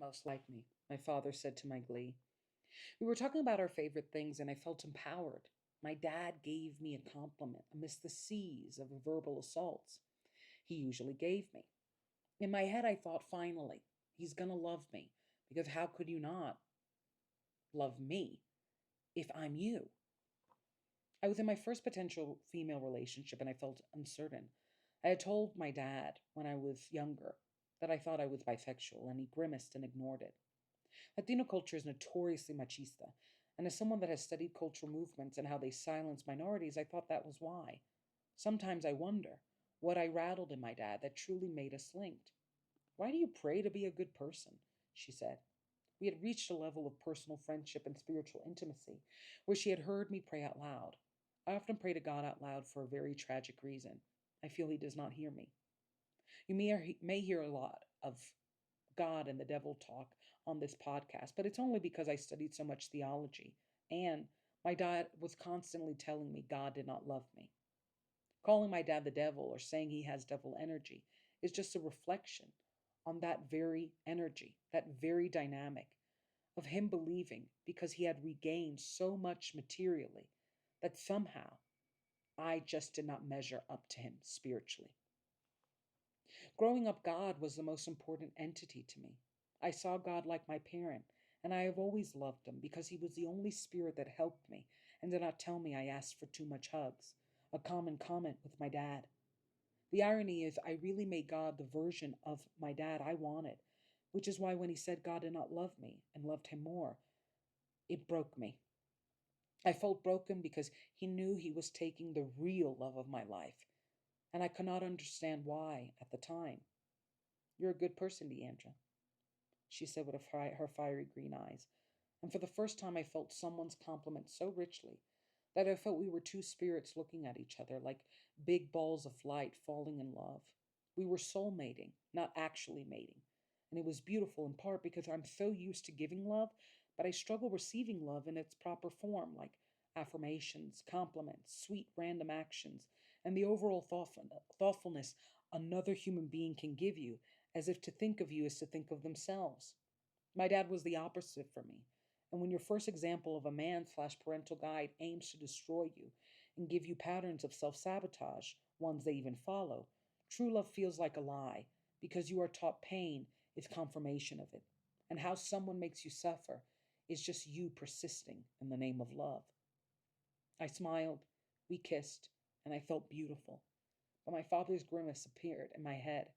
most like me, my father said to my glee. We were talking about our favorite things, and I felt empowered. My dad gave me a compliment amidst the seas of verbal assaults he usually gave me. In my head, I thought, finally, he's going to love me, because how could you not love me if I'm you? I was in my first potential female relationship and I felt uncertain. I had told my dad when I was younger that I thought I was bisexual, and he grimaced and ignored it. Latino culture is notoriously machista, and as someone that has studied cultural movements and how they silence minorities, I thought that was why. Sometimes I wonder what I rattled in my dad that truly made us linked. Why do you pray to be a good person? She said. We had reached a level of personal friendship and spiritual intimacy where she had heard me pray out loud. I often pray to God out loud for a very tragic reason. I feel He does not hear me. You may hear a lot of God and the devil talk on this podcast, but it's only because I studied so much theology and my dad was constantly telling me God did not love me. Calling my dad the devil or saying he has devil energy is just a reflection on that very energy, that very dynamic of him believing because he had regained so much materially that somehow I just did not measure up to him spiritually. Growing up, God was the most important entity to me. I saw God like my parent, and I have always loved him because he was the only spirit that helped me and did not tell me I asked for too much hugs, a common comment with my dad. The irony is, I really made God the version of my dad I wanted, which is why when he said God did not love me and loved him more, it broke me. I felt broken because he knew he was taking the real love of my life, and I could not understand why at the time. You're a good person, Deandra, she said with her fiery green eyes. And for the first time, I felt someone's compliment so richly that I felt we were two spirits looking at each other like big balls of light falling in love. We were soul mating, not actually mating. And it was beautiful in part because I'm so used to giving love, but I struggle receiving love in its proper form, like affirmations, compliments, sweet random actions, and the overall thoughtfulness another human being can give you, as if to think of you is to think of themselves. My dad was the opposite for me. And when your first example of a man/parental guide aims to destroy you and give you patterns of self sabotage, ones they even follow, true love feels like a lie because you are taught pain is confirmation of it. And how someone makes you suffer is just you persisting in the name of love. I smiled, we kissed, and I felt beautiful. But my father's grimace appeared in my head.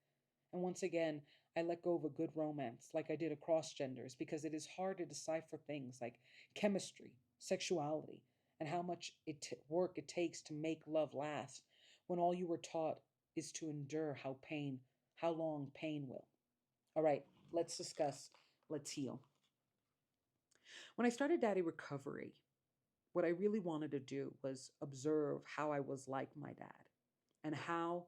And once again, I let go of a good romance, like I did across genders, because it is hard to decipher things like chemistry, sexuality, and how much work it takes to make love last when all you were taught is to endure how long pain will. All right, let's discuss, let's heal. When I started Daddy Recovery, what I really wanted to do was observe how I was like my dad and how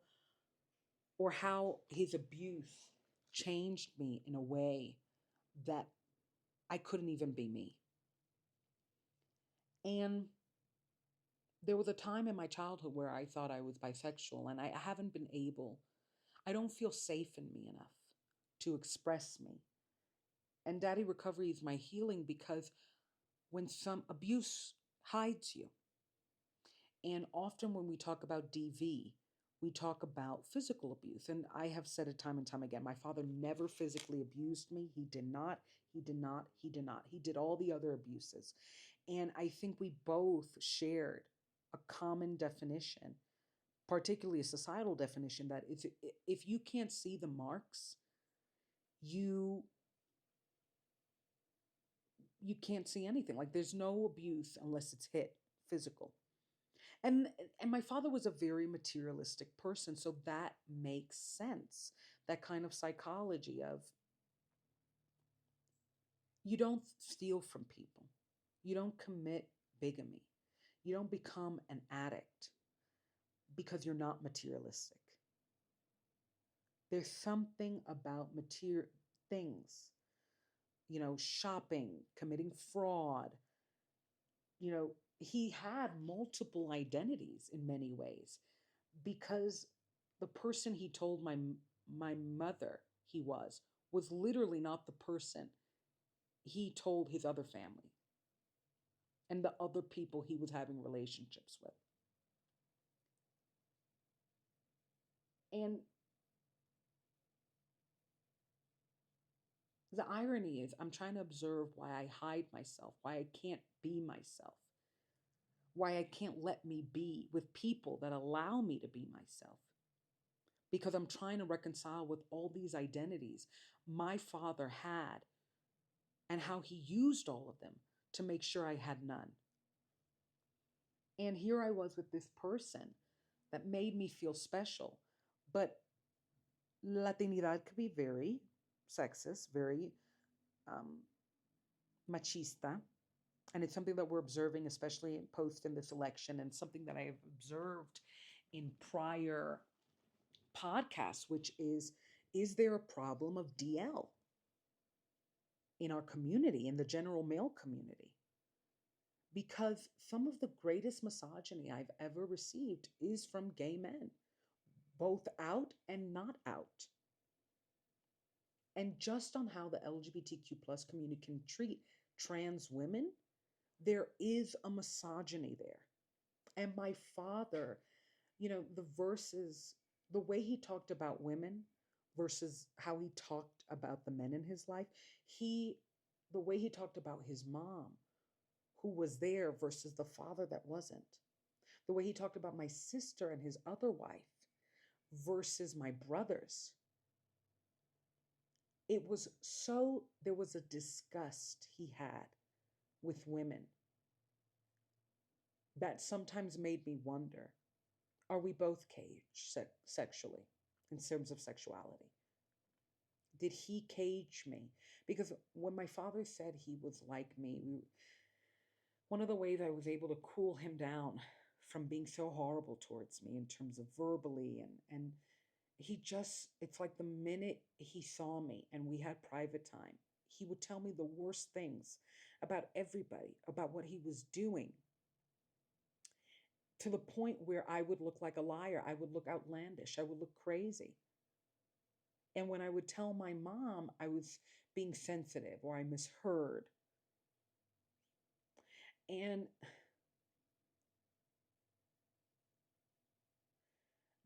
his abuse changed me in a way that I couldn't even be me. And there was a time in my childhood where I thought I was bisexual, and I haven't been able, I don't feel safe in me enough to express me. And Daddy Recovery is my healing because when some abuse hides you, and often when we talk about DV, we talk about physical abuse. And I have said it time and time again. My father never physically abused me. He did not. He did not. He did not. He did all the other abuses. And I think we both shared a common definition, particularly a societal definition, that if you can't see the marks, you you can't see anything. Like there's no abuse unless it's hit physical. And my father was a very materialistic person, so that makes sense. That kind of psychology of you don't steal from people. You don't commit bigamy. You don't become an addict because you're not materialistic. There's something about material things, shopping, committing fraud. He had multiple identities in many ways because the person he told my mother he was was literally not the person he told his other family and the other people he was having relationships with. And the irony is, I'm trying to observe why I hide myself, why I can't be myself, why I can't let me be with people that allow me to be myself. Because I'm trying to reconcile with all these identities my father had and how he used all of them to make sure I had none. And here I was with this person that made me feel special. But Latinidad could be very sexist, very um, machista. And it's something that we're observing, especially post in this election, and something that I have observed in prior podcasts, which is there a problem of DL in our community, in the general male community? Because some of the greatest misogyny I've ever received is from gay men, both out and not out. And just on how the LGBTQ plus community can treat trans women, there is a misogyny there. And my father, the verses, the way he talked about women versus how he talked about the men in his life, the way he talked about his mom, who was there versus the father that wasn't, the way he talked about my sister and his other wife versus my brothers. There was a disgust he had with women that sometimes made me wonder, are we both caged sexually in terms of sexuality? Did he cage me? Because when my father said he was like me, one of the ways I was able to cool him down from being so horrible towards me in terms of verbally and it's like the minute he saw me and we had private time, he would tell me the worst things about everybody, about what he was doing, to the point where I would look like a liar. I would look outlandish. I would look crazy. And when I would tell my mom I was being sensitive or I misheard, and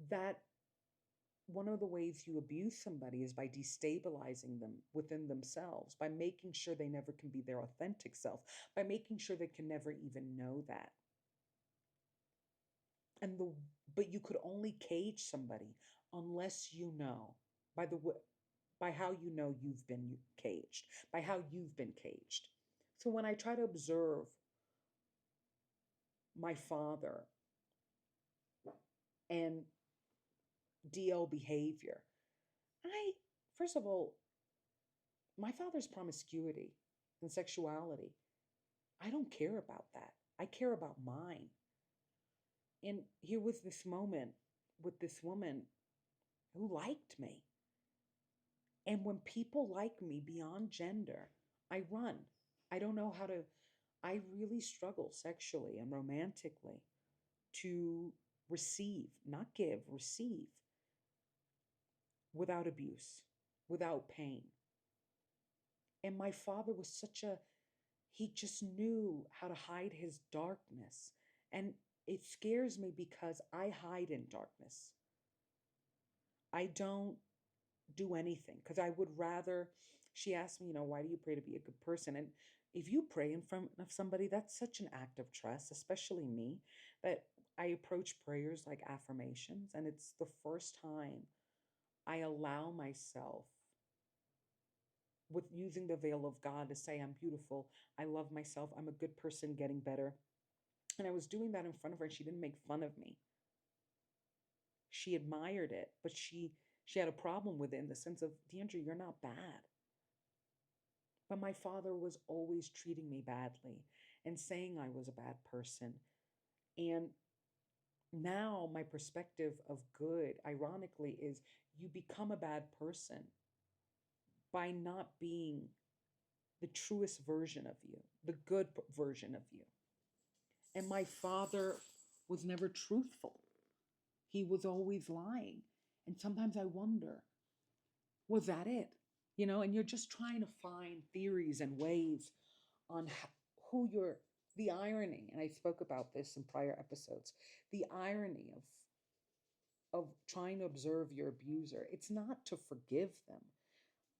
that one of the ways you abuse somebody is by destabilizing them within themselves, by making sure they never can be their authentic self, by making sure they can never even know that. But you could only cage somebody unless you know by the by how you know you've been caged, by how you've been caged. So when I try to observe my father and DL behavior, first of all, my father's promiscuity and sexuality, I don't care about that. I care about mine. And here was this moment with this woman who liked me. And when people like me beyond gender, I run. I don't know how to, I really struggle sexually and romantically to receive, not give, receive without abuse, without pain. And my father was he just knew how to hide his darkness. And it scares me because I hide in darkness. I don't do anything because I would rather, she asked me, why do you pray to be a good person? And if you pray in front of somebody, that's such an act of trust, especially me, that I approach prayers like affirmations. And it's the first time I allow myself, with using the veil of God, to say, I'm beautiful, I love myself, I'm a good person, getting better. And I was doing that in front of her, and she didn't make fun of me. She admired it, but she had a problem with it in the sense of, Deandra, you're not bad. But my father was always treating me badly and saying I was a bad person. And now my perspective of good, ironically, is you become a bad person by not being the truest version of you, the good version of you. And my father was never truthful. He was always lying. And sometimes I wonder, was that it? and you're just trying to find theories and ways on who you're, the irony, and I spoke about this in prior episodes, the irony of trying to observe your abuser. It's not to forgive them,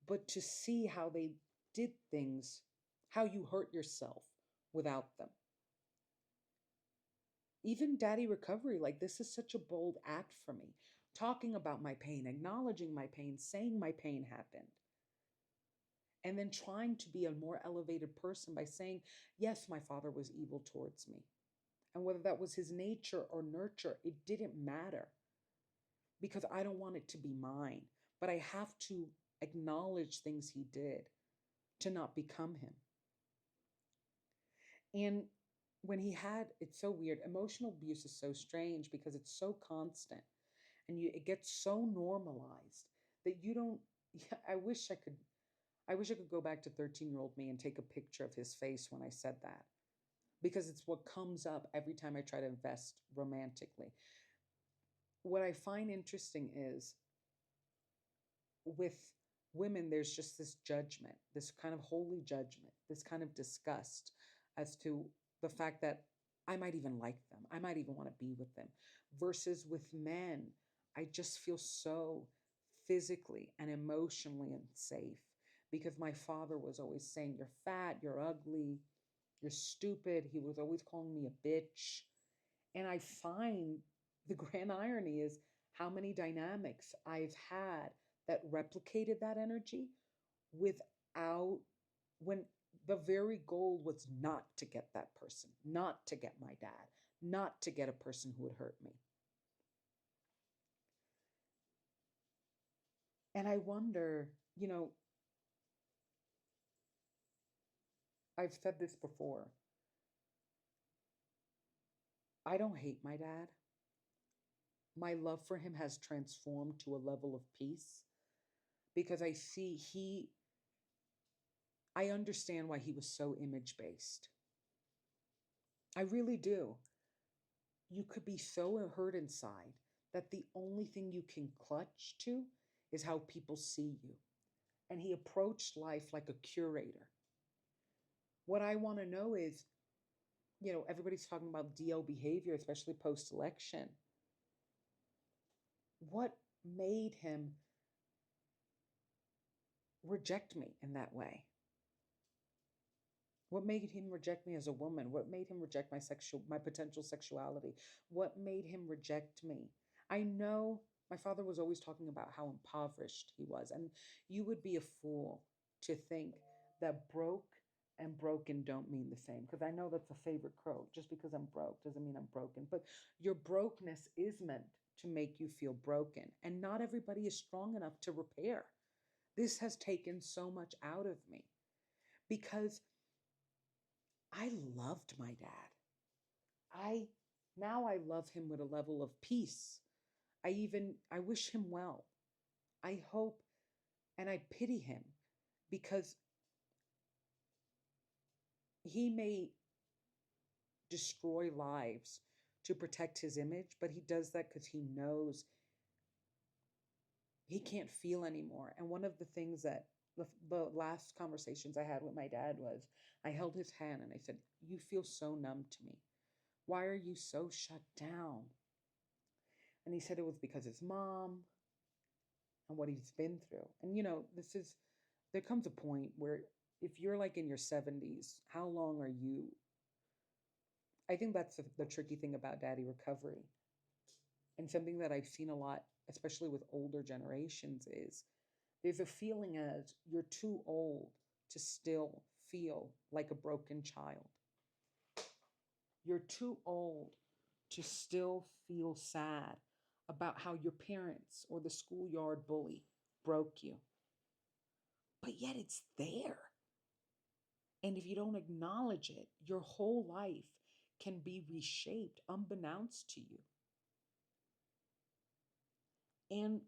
but to see how they did things, how you hurt yourself without them. Even Daddy Recovery, like, this is such a bold act for me. Talking about my pain, acknowledging my pain, saying my pain happened, and then trying to be a more elevated person by saying, yes, my father was evil towards me. And whether that was his nature or nurture, it didn't matter, because I don't want it to be mine. But I have to acknowledge things he did to not become him. And when he had, it's so weird. Emotional abuse is so strange because it's so constant, and it gets so normalized that you don't. Yeah, I wish I could go back to 13-year-old me and take a picture of his face when I said that, because it's what comes up every time I try to invest romantically. What I find interesting is, with women, there's just this judgment, this kind of holy judgment, this kind of disgust as to the fact that I might even like them, I might even want to be with them. Versus with men, I just feel so physically and emotionally unsafe, because my father was always saying, you're fat, you're ugly, you're stupid. He was always calling me a bitch. And I find the grand irony is how many dynamics I've had that replicated that energy without, when the very goal was not to get that person, not to get my dad, not to get a person who would hurt me. And I wonder, I've said this before. I don't hate my dad. My love for him has transformed to a level of peace, because I understand why he was so image based. I really do. You could be so hurt inside that the only thing you can clutch to is how people see you. And he approached life like a curator. What I want to know is, everybody's talking about DL behavior, especially post election. What made him reject me in that way? What made him reject me as a woman? What made him reject my potential sexuality? What made him reject me? I know my father was always talking about how impoverished he was, and you would be a fool to think that broke and broken don't mean the same, because I know that's a favorite quote. Just because I'm broke doesn't mean I'm broken, but your brokenness is meant to make you feel broken, and not everybody is strong enough to repair. This has taken so much out of me, because I loved my dad. I Now I love him with a level of peace. I wish him well. I hope and I pity him, because he may destroy lives to protect his image, but he does that because he knows he can't feel anymore. And one of the things that the last conversations I had with my dad was, I held his hand and I said, you feel so numb to me. Why are you so shut down? And he said it was because his mom and what he's been through. And there comes a point where, if you're like in your 70s, how long are you? I think that's the tricky thing about Daddy Recovery. And something that I've seen a lot, especially with older generations, is there's a feeling as you're too old to still feel like a broken child. You're too old to still feel sad about how your parents or the schoolyard bully broke you. But yet it's there. And if you don't acknowledge it, your whole life can be reshaped unbeknownst to you. And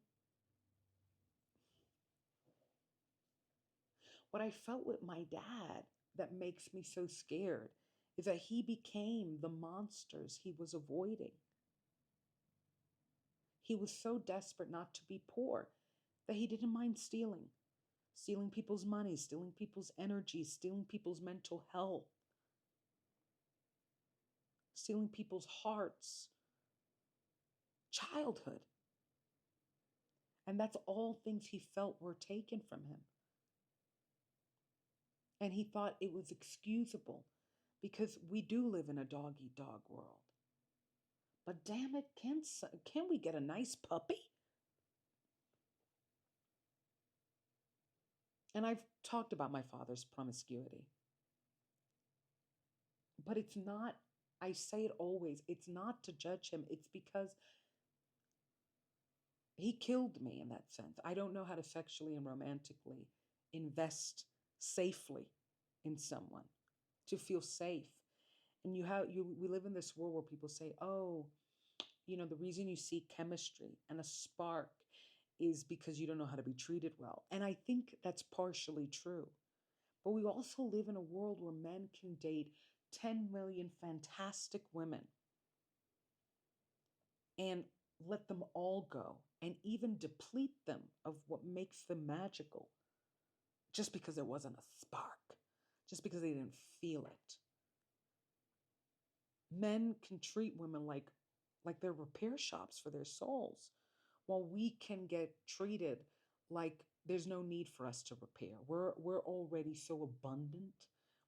what I felt with my dad that makes me so scared is that he became the monsters he was avoiding. He was so desperate not to be poor that he didn't mind stealing. stealing people's money, stealing people's energy, stealing people's mental health, stealing people's hearts, childhood. And that's all things he felt were taken from him. And he thought it was excusable because we do live in a dog eat dog world. But damn it, can we get a nice puppy? And I've talked about my father's promiscuity. But it's not, I say it always, it's not to judge him. It's because he killed me in that sense. I don't know how to sexually and romantically invest safely in someone to feel safe. And we live in this world where people say, oh, the reason you see chemistry and a spark is because you don't know how to be treated well. And I think that's partially true. But we also live in a world where men can date 10 million fantastic women and let them all go and even deplete them of what makes them magical just because there wasn't a spark, just because they didn't feel it. Men can treat women like they're repair shops for their souls, while we can get treated like there's no need for us to repair. We're already so abundant.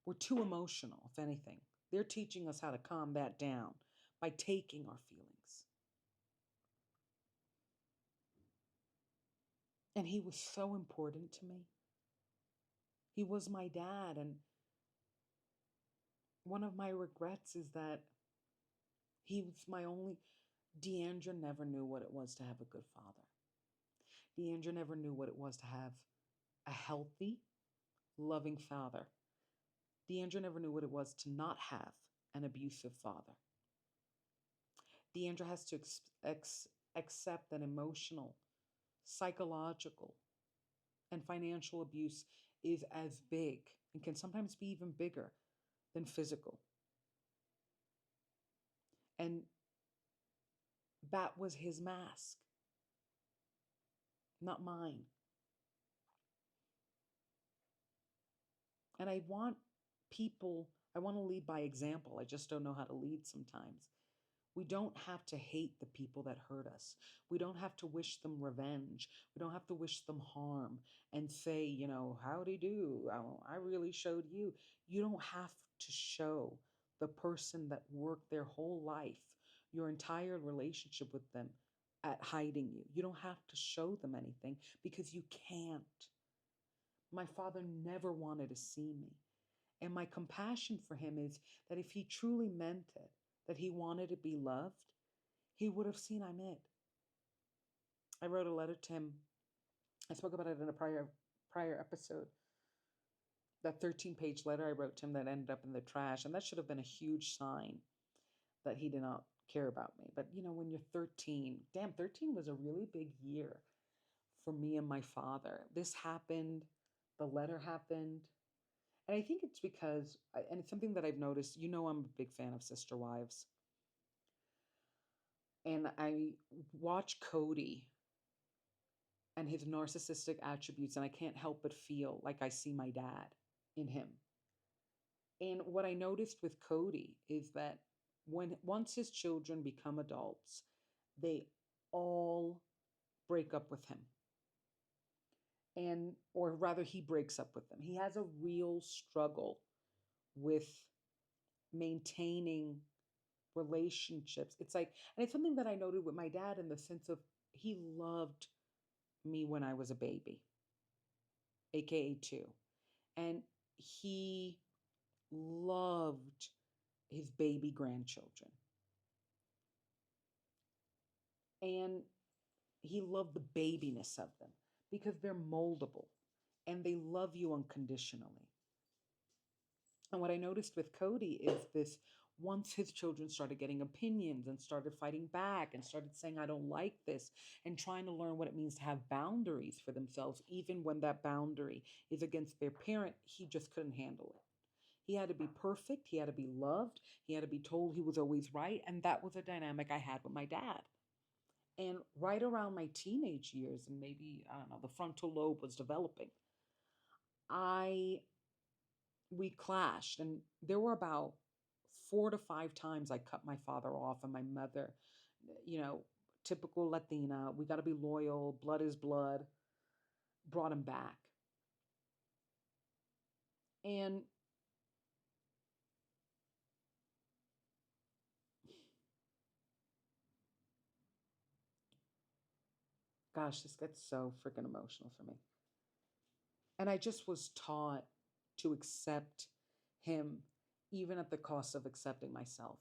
We're too emotional, if anything. They're teaching us how to calm that down by taking our feelings. And he was so important to me. He was my dad. And one of my regrets is that he was my only. Deandra never knew what it was to have a good father. Deandra never knew what it was to have a healthy, loving father. Deandra never knew what it was to not have an abusive father. Deandra has to accept that emotional, psychological, and financial abuse is as big and can sometimes be even bigger than physical. And that was his mask, not mine. And I want to lead by example. I just don't know how to lead sometimes. We don't have to hate the people that hurt us. We don't have to wish them revenge. We don't have to wish them harm and say, howdy do. I really showed you. You don't have to show the person that worked their whole life, your entire relationship with them, at hiding you. You don't have to show them anything because you can't. My father never wanted to see me. And my compassion for him is that if he truly meant it, that he wanted to be loved, he would have seen I'm it. I wrote a letter to him. I spoke about it in a prior episode. That 13-page letter I wrote to him that ended up in the trash. And that should have been a huge sign that he did not care about me. But, when you're 13, 13 was a really big year for me and my father. This happened. The letter happened. And I think it's because, and it's something that I've noticed, I'm a big fan of Sister Wives. And I watch Cody and his narcissistic attributes, and I can't help but feel like I see my dad in him. And what I noticed with Cody is that once his children become adults, they all break up with him. Or rather, he breaks up with them. He has a real struggle with maintaining relationships. It's something that I noted with my dad in the sense of he loved me when I was a baby, aka 2. And he loved his baby grandchildren. And he loved the babiness of them because they're moldable and they love you unconditionally. And what I noticed with Cody is this: once his children started getting opinions and started fighting back and started saying, I don't like this, and trying to learn what it means to have boundaries for themselves, even when that boundary is against their parent, he just couldn't handle it. He had to be perfect. He had to be loved. He had to be told he was always right. And that was a dynamic I had with my dad. And right around my teenage years, and maybe, I don't know, the frontal lobe was developing, I we clashed, and there were about 4 to 5 times I cut my father off, and my mother, you know, typical Latina, we got to be loyal, blood is blood, brought him back. And gosh, this gets so freaking emotional for me. And I just was taught to accept him, even at the cost of accepting myself.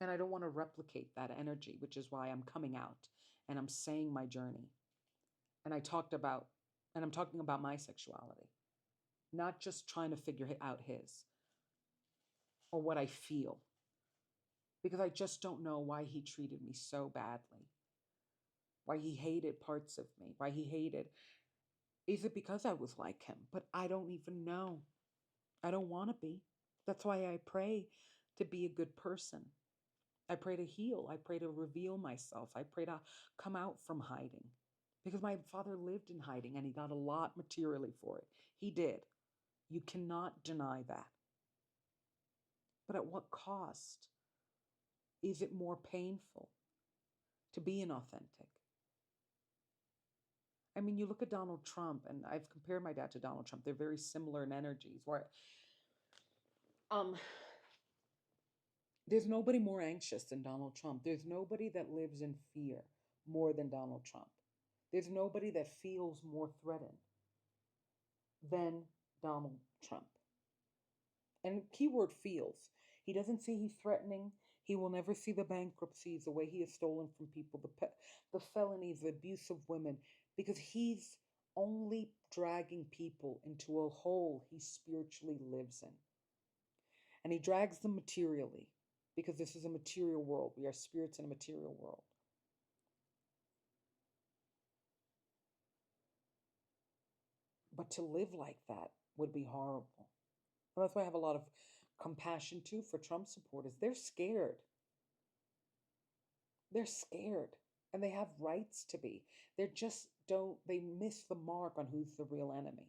And I don't want to replicate that energy, which is why I'm coming out and I'm saying my journey. And I talked about, and I'm talking about my sexuality, not just trying to figure out his or what I feel, because I just don't know why he treated me so badly, why he hated parts of me, why he hated. Is it because I was like him? But I don't even know. I don't want to be. That's why I pray to be a good person. I pray to heal. I pray to reveal myself. I pray to come out from hiding. Because my father lived in hiding and he got a lot materially for it. He did. You cannot deny that. But at what cost? Is it more painful to be inauthentic? I mean, you look at Donald Trump, and I've compared my dad to Donald Trump. They're very similar in energies. Where um, there's nobody more anxious than Donald Trump. There's nobody that lives in fear more than Donald Trump. There's nobody that feels more threatened than Donald Trump. And keyword feels. He doesn't see he's threatening. He will never see the bankruptcies, the way he has stolen from people, the felonies, the abuse of women, because he's only dragging people into a hole he spiritually lives in. And he drags them materially because this is a material world. We are spirits in a material world. But to live like that would be horrible. And that's why I have a lot of compassion too for Trump supporters. They're scared. They're scared. And they have rights to be. They're just don't, they miss the mark on who's the real enemy.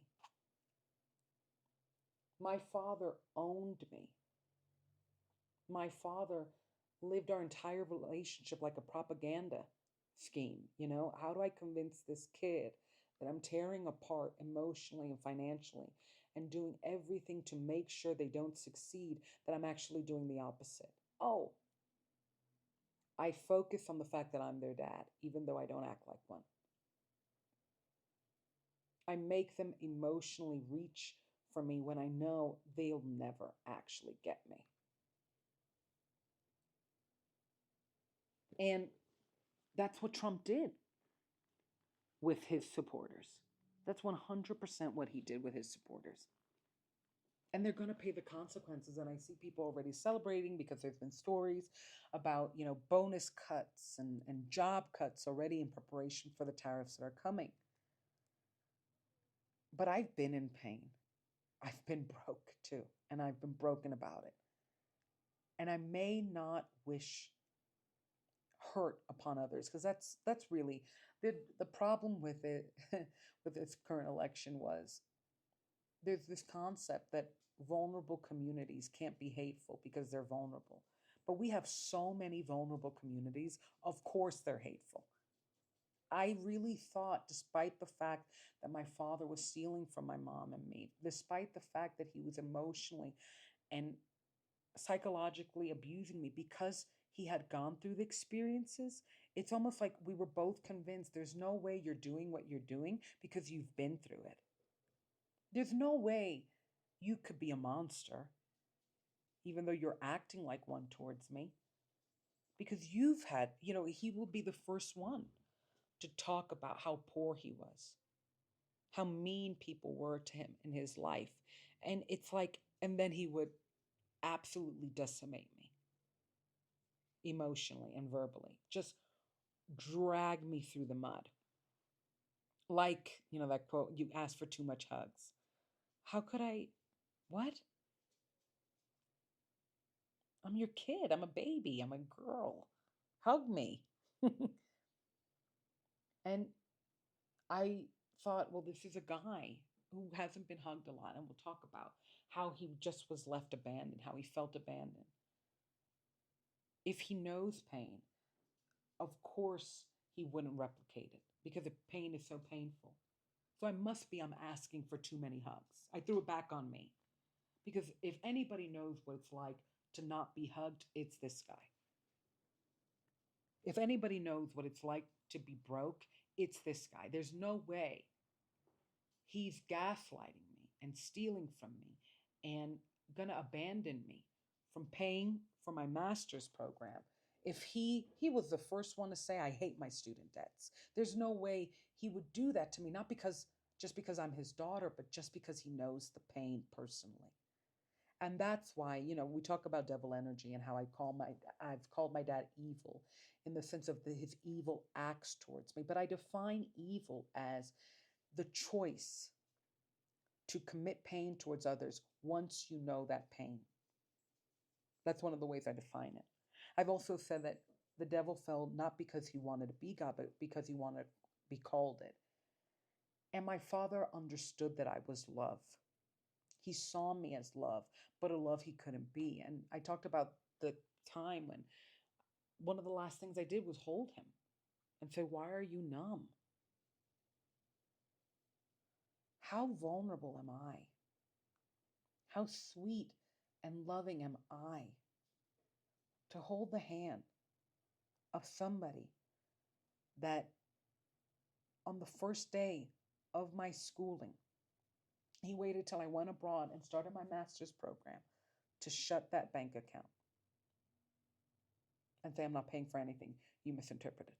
My father owned me. My father lived our entire relationship like a propaganda scheme. How do I convince this kid that I'm tearing apart emotionally and financially and doing everything to make sure they don't succeed, that I'm actually doing the opposite? Oh, I focus on the fact that I'm their dad, even though I don't act like one. I make them emotionally reach for me when I know they'll never actually get me. And that's what Trump did with his supporters. That's 100% what he did with his supporters. And they're going to pay the consequences. And I see people already celebrating because there's been stories about, bonus cuts and job cuts already in preparation for the tariffs that are coming. But I've been in pain. I've been broke too. And I've been broken about it. And I may not wish hurt upon others, because that's really the problem with it. With this current election was there's this concept that vulnerable communities can't be hateful because they're vulnerable, but we have so many vulnerable communities, of course they're hateful. I really thought, despite the fact that my father was stealing from my mom and me, despite the fact that he was emotionally and psychologically abusing me because he had gone through the experiences, it's almost like we were both convinced there's no way you're doing what you're doing because you've been through it. There's no way you could be a monster, even though you're acting like one towards me, because you've had, he will be the first one to talk about how poor he was, how mean people were to him in his life. And it's like, and then he would absolutely decimate me emotionally and verbally, just drag me through the mud. Like, that quote, you ask for too much hugs. How could I? What? I'm your kid. I'm a baby. I'm a girl. Hug me. And I thought, well, this is a guy who hasn't been hugged a lot, and we'll talk about how he just was left abandoned, how he felt abandoned. If he knows pain, of course he wouldn't replicate it because the pain is so painful. So I'm asking for too many hugs. I threw it back on me because if anybody knows what it's like to not be hugged, it's this guy. If anybody knows what it's like to be broke, it's this guy. There's no way he's gaslighting me and stealing from me and gonna abandon me from paying for my master's program. If he was the first one to say I hate my student debts, there's no way he would do that to me, not because just because I'm his daughter, but just because he knows the pain personally. And that's why, we talk about devil energy and how I've called my dad evil in the sense of his evil acts towards me. But I define evil as the choice to commit pain towards others once you know that pain. That's one of the ways I define it. I've also said that the devil fell not because he wanted to be God, but because he wanted to be called it. And my father understood that I was love. He saw me as love, but a love he couldn't be. And I talked about the time when one of the last things I did was hold him and say, why are you numb? How vulnerable am I? How sweet and loving am I to hold the hand of somebody that on the first day of my schooling, he waited till I went abroad and started my master's program to shut that bank account and say, I'm not paying for anything. You misinterpreted.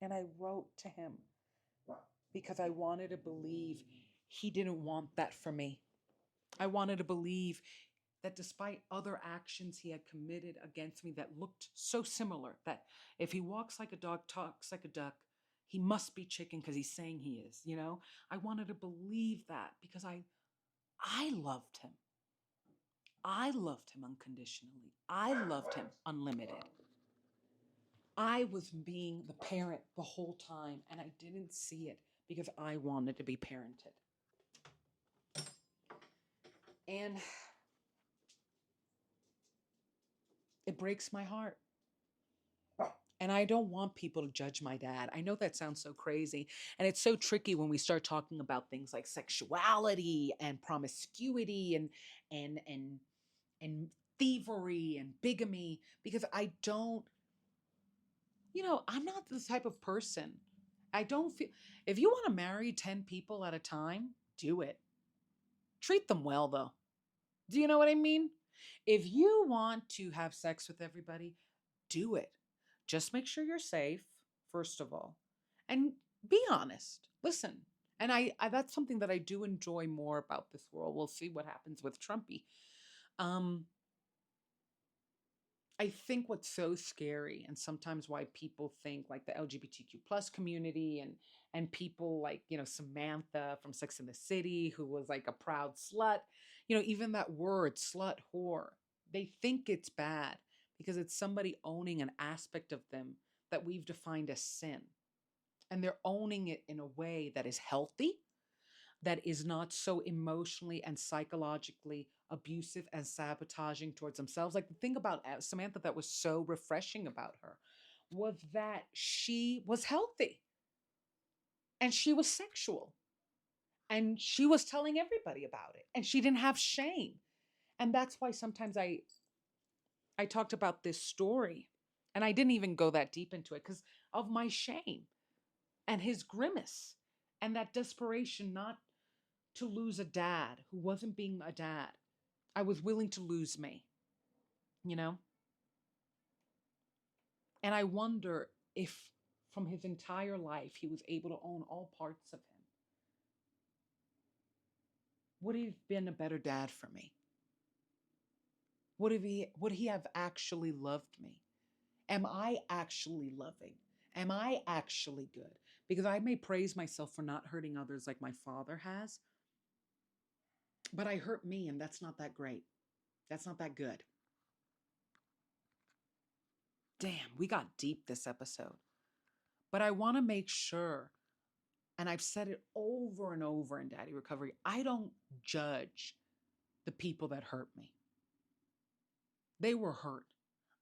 And I wrote to him because I wanted to believe he didn't want that for me. I wanted to believe that despite other actions he had committed against me that looked so similar, that if he walks like a dog, talks like a duck, he must be chicken because he's saying he is, I wanted to believe that because I loved him. I loved him unconditionally. I loved him unlimited. I was being the parent the whole time, and I didn't see it because I wanted to be parented. And it breaks my heart. And I don't want people to judge my dad. I know that sounds so crazy. And it's so tricky when we start talking about things like sexuality and promiscuity and thievery and bigamy, because I don't, I'm not the type of person. I don't feel, if you want to marry 10 people at a time, do it. Treat them well, though. Do you know what I mean? If you want to have sex with everybody, do it. Just make sure you're safe, first of all, and be honest. Listen. And I that's something that I do enjoy more about this world. We'll see what happens with Trumpy. I think what's so scary, and sometimes why people think like the LGBTQ plus community and people like, Samantha from Sex and the City, who was like a proud slut, even that word slut, whore, they think it's bad because it's somebody owning an aspect of them that we've defined as sin. And they're owning it in a way that is healthy, that is not so emotionally and psychologically abusive and sabotaging towards themselves. Like the thing about Samantha that was so refreshing about her was that she was healthy and she was sexual and she was telling everybody about it and she didn't have shame. And that's why sometimes I talked about this story and I didn't even go that deep into it because of my shame and his grimace and that desperation not to lose a dad who wasn't being a dad. I was willing to lose me, you know? And I wonder if from his entire life he was able to own all parts of him. Would he have been a better dad for me? Would he have actually loved me? Am I actually loving? Am I actually good? Because I may praise myself for not hurting others like my father has, but I hurt me, and that's not that great. That's not that good. Damn, we got deep this episode. But I want to make sure, and I've said it over and over in Daddy Recovery, I don't judge the people that hurt me. They were hurt.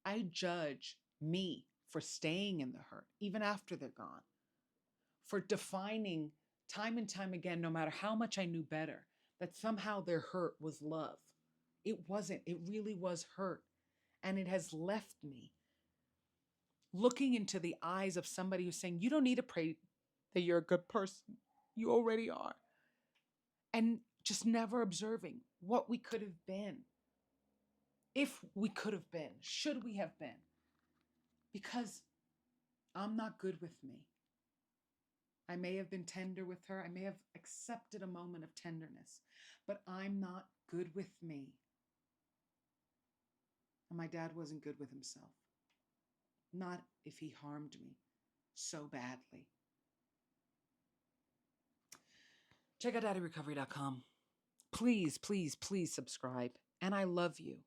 I judge me for staying in the hurt, even after they're gone, for defining time and time again, no matter how much I knew better, that somehow their hurt was love. It wasn't. It really was hurt. And it has left me looking into the eyes of somebody who's saying, you don't need to pray that you're a good person. You already are. And just never observing what we could have been. If we could have been, should we have been? Because I'm not good with me. I may have been tender with her. I may have accepted a moment of tenderness, but I'm not good with me. And my dad wasn't good with himself. Not if he harmed me so badly. Check out daddyrecovery.com. Please, please, please subscribe. And I love you.